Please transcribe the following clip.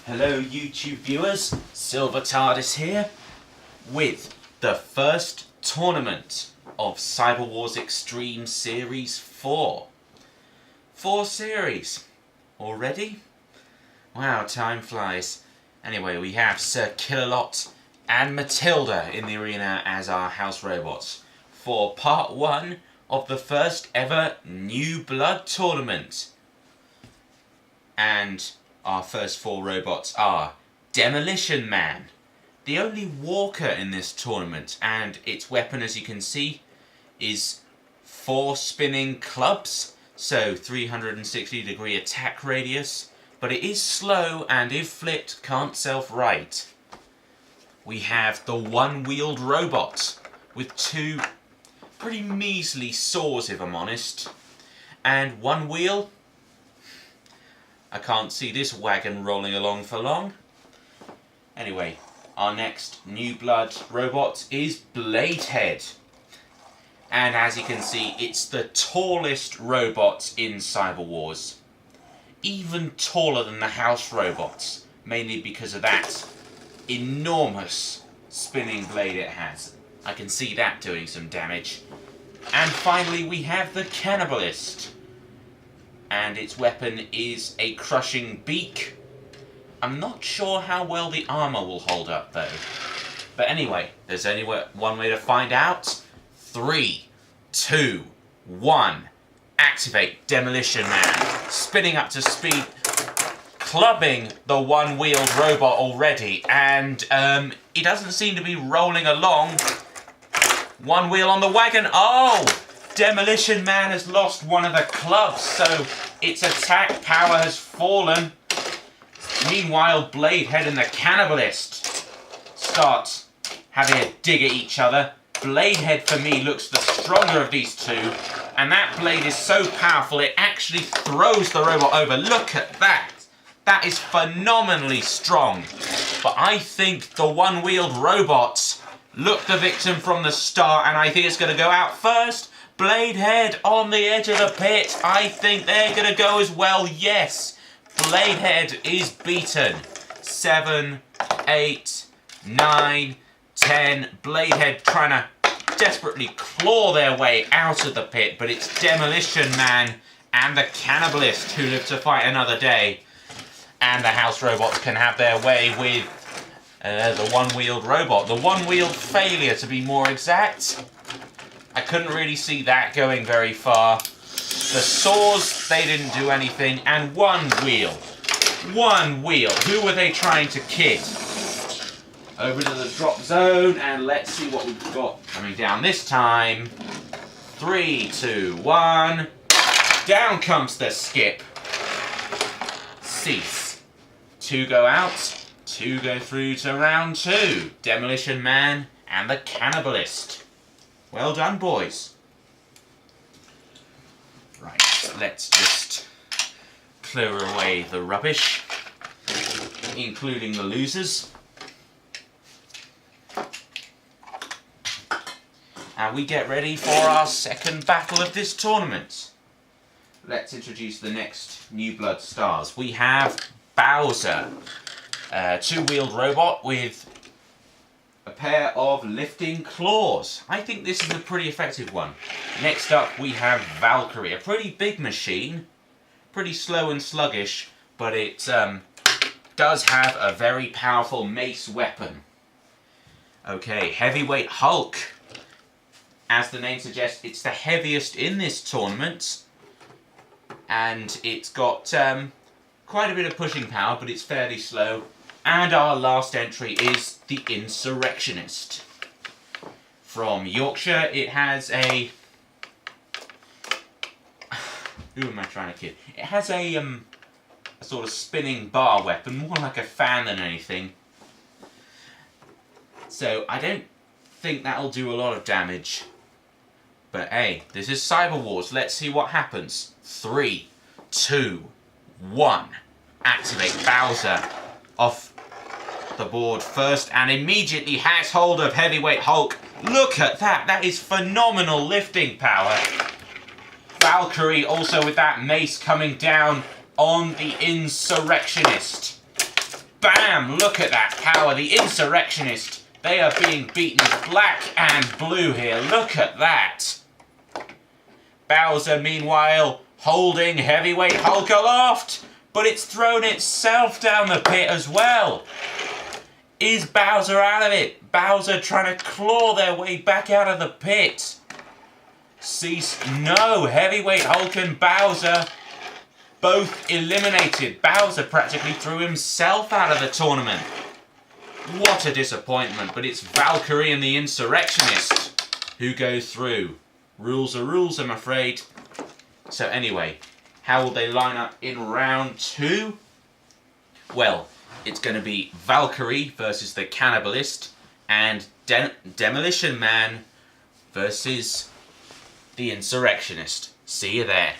Hello YouTube viewers, Silvertardis here with the first tournament of Cyberwars Extreme Series 4. 4 series already? Wow, time flies. Anyway, we have Sir Killalot and Matilda in the arena as our house robots for part 1 of the first ever New Blood tournament. And our first 4 robots are Demolition Man, the only walker in this tournament, and its weapon, as you can see, is 4 spinning clubs, so 360-degree attack radius, but it is slow and if flipped can't self-right. We have the one-wheeled robot with 2 pretty measly saws, if I'm honest, and 1 wheel. I can't see this wagon rolling along for long. Anyway, our next New Blood robot is Bladehead. And as you can see, it's the tallest robot in Cyberwars. Even taller than the house robots, mainly because of that enormous spinning blade it has. I can see that doing some damage. And finally we have the Canibalist. And its weapon is a crushing beak. I'm not sure how well the armor will hold up though. But anyway, there's only one way to find out. 3, 2, 1. Activate Demolition Man. Spinning up to speed. Clubbing the one-wheeled robot already. And it doesn't seem to be rolling along. 1 wheel on the wagon. Oh! Demolition Man has lost one of the clubs, so its attack power has fallen. Meanwhile, Bladehead and the Canibalist start having a dig at each other. Bladehead, for me, looks the stronger of these two, and that blade is so powerful it actually throws the robot over. Look at that! That is phenomenally strong. But I think the one-wheeled robot looked the victim from the start, and I think it's going to go out first. Bladehead on the edge of the pit. I think they're going to go as well. Yes. Bladehead is beaten. 7, 8, 9, 10. Bladehead trying to desperately claw their way out of the pit. But it's Demolition Man and the Canibalist who live to fight another day. And the house robots can have their way with the one-wheeled robot. The one-wheeled failure, to be more exact. I couldn't really see that going very far. The saws, they didn't do anything. And 1 wheel. 1 wheel. Who were they trying to kid? Over to the drop zone, and let's see what we've got coming down this time. 3, 2, 1. Down comes the skip. Cease. 2 go out. 2 go through to round 2. Demolition Man and the Canibalist. Well done, boys. Right, let's just clear away the rubbish, including the losers. And we get ready for our second battle of this tournament. Let's introduce the next New Blood stars. We have Bowser, a 2-wheeled robot with a pair of lifting claws. I think this is a pretty effective one. Next up we have Valkary, a pretty big machine, pretty slow and sluggish, but it does have a very powerful mace weapon. Okay, Heavyweight Hulk. As the name suggests, it's the heaviest in this tournament, and it's got quite a bit of pushing power, but it's fairly slow. And our last entry is the Incerectionist. From Yorkshire, it has a... Who am I trying to kid? It has a sort of spinning bar weapon, more like a fan than anything. So I don't think that'll do a lot of damage. But hey, this is Cyberwars. Let's see what happens. 3, 2, 1. Activate Bowser off the board first and immediately has hold of Heavyweight Hulk. Look at that. That is phenomenal lifting power. Valkary also with that mace coming down on the Incerectionist. Bam! Look at that power. The Incerectionist. They are being beaten black and blue here. Look at that. Bowser, meanwhile, holding heavyweight Hulk aloft. But it's thrown itself down the pit as well. Is Bowser out of it? Bowser trying to claw their way back out of the pit. Cease. No. Heavyweight Hulk and Bowser both eliminated. Bowser practically threw himself out of the tournament. What a disappointment. But it's Valkary and the Incerectionist who go through. Rules are rules, I'm afraid. So anyway, how will they line up in round 2? Well, it's going to be Valkary versus the Canibalist and Demolition Man versus the Incerectionist. See you there.